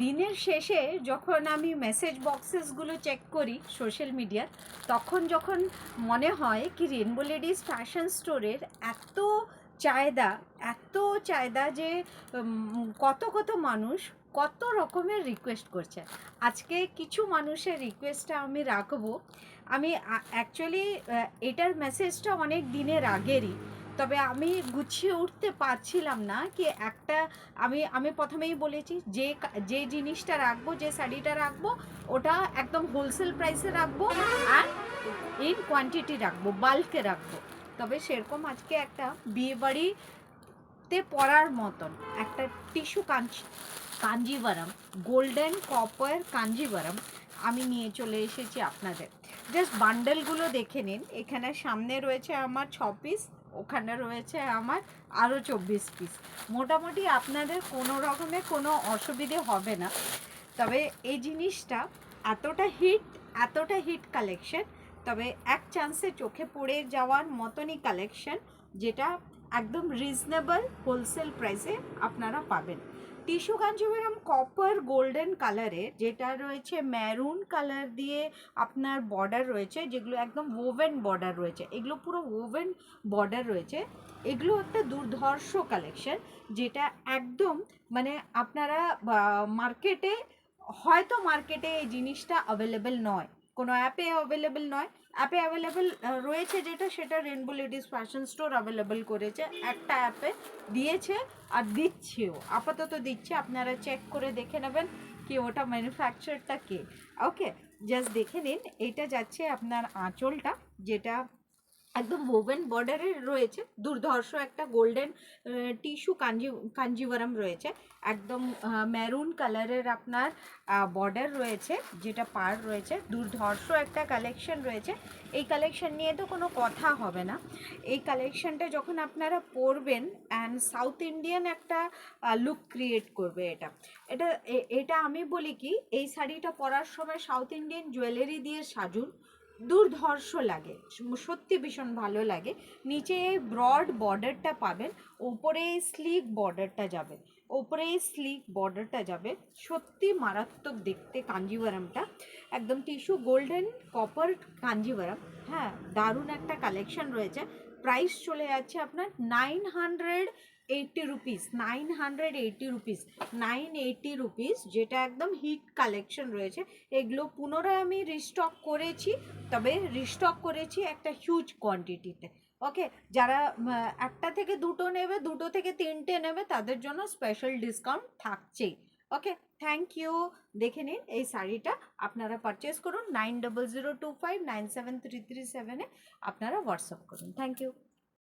দিনের শেষে যখন আমি মেসেজ বক্সেসগুলো চেক করি সোশ্যাল মিডিয়ার, তখন যখন মনে হয় কি রেনবো লেডিস ফ্যাশন স্টোরের এত চাহিদা যে কত কত মানুষ কত রকমের রিকোয়েস্ট করছে। আজকে কিছু মানুষের রিকোয়েস্টটা আমি রাখবো। আমি অ্যাকচুয়ালি এটার মেসেজটা অনেক দিনের আগেরই, তবে আমি গুছিয়ে উঠতে পারছিলাম না কি একটা আমি প্রথমেই বলেছি যে জিনিসটা রাখবো, যে শাড়িটা রাখবো ওটা একদম হোলসেল প্রাইসে রাখবো আর ইন কোয়ান্টিটি রাখবো, বাল্কে রাখবো। তবে সেরকম আজকে একটা বিয়েবাড়িতে পরার মতন একটা tissue Kanjivaram, golden copper Kanjivaram আমি নিয়ে চলে এসেছি আপনাদের। জাস্ট বান্ডেলগুলো দেখে নিন। এখানে সামনে রয়েছে আমার 6 পিস, ওখানে রয়েছে আমার আরও 24 পিস। মোটামুটি আপনাদের কোনো রকমের কোনো অসুবিধে হবে না। তবে এই জিনিসটা এতটা হিট কালেকশন, তবে এক চান্সে চোখে পড়ে যাওয়ার মতনই কালেকশন, যেটা একদম রিজনেবল হোলসেল প্রাইসে আপনারা পাবেন। টিস্যু কাঞ্জিভারাম কপার গোল্ডেন কালারে, যেটা রয়েছে ম্যারুন কালার দিয়ে আপনার বর্ডার রয়েছে, যেগুলো একদম ওভেন বর্ডার রয়েছে, এগুলো পুরো ওভেন বর্ডার রয়েছে। এগুলো একটা দুর্ধর্ষ কালেকশন, যেটা একদম মানে আপনারা মার্কেটে এই জিনিসটা অ্যাভেলেবেল নয়, কোনো অ্যাপে অ্যাভেলেবেল নয়। অ্যাপে অ্যাভেলেবেল রয়েছে যেটা, সেটা rainbow ladies fashion store available করেছে, একটা অ্যাপে দিয়েছে আর দিচ্ছেও, আপাতত দিচ্ছে। আপনারা চেক করে দেখে নেবেন কি ওটা ম্যানুফ্যাকচারটা কে। ওকে, জাস্ট দেখে নিন। এটা যাচ্ছে আপনার আঁচলটা, যেটা একদম ওভেন বর্ডারে রয়েছে, দুর্ধর্ষ একটা গোল্ডেন টিস্যু কাঞ্জিভারাম রয়েছে, একদম ম্যারুন কালারের আপনার বর্ডার রয়েছে, যেটা পার রয়েছে, দুর্ধর্ষ একটা কালেকশন রয়েছে। এই কালেকশন নিয়ে তো কোনো কথা হবে না। এই কালেকশনটা যখন আপনারা পরবেন অ্যান্ড সাউথ ইন্ডিয়ান একটা লুক ক্রিয়েট করবে এটা আমি বলি কি, এই শাড়িটা পরার সময় সাউথ ইন্ডিয়ান জুয়েলারি দিয়ে সাজুন, দুর্ধর্ষ লাগে, সত্যি ভীষণ ভালো লাগে। নিচে ব্রড বর্ডারটা পাবেন, ওপরে স্লিক বর্ডারটা যাবে, সত্যি মারাত্মক দেখতে কাঞ্জিভারামটা। একদম টিস্যু গোল্ডেন কপার কাঞ্জিভারাম। হ্যাঁ, দারুণ একটা কালেকশন রয়েছে। প্রাইস চলে যাচ্ছে আপনার 980 রুপিস, যেটা একদম হিট কালেকশন রয়েছে। এগুলো পুনরায় আমি রিস্টক করেছি, তবে রিস্টক করেছি একটা হিউজ কোয়ান্টিটিতে। ওকে, যারা একটা থেকে দুটো নেবে, দুটো থেকে তিনটে নেবে, তাদের জন্য স্পেশাল ডিসকাউন্ট থাকছেই। ওকে, থ্যাংক ইউ। দেখে নিন এই শাড়িটা, আপনারা পারচেস করুন। 9002597337-এ আপনারা হোয়াটসঅ্যাপ করুন। Thank you.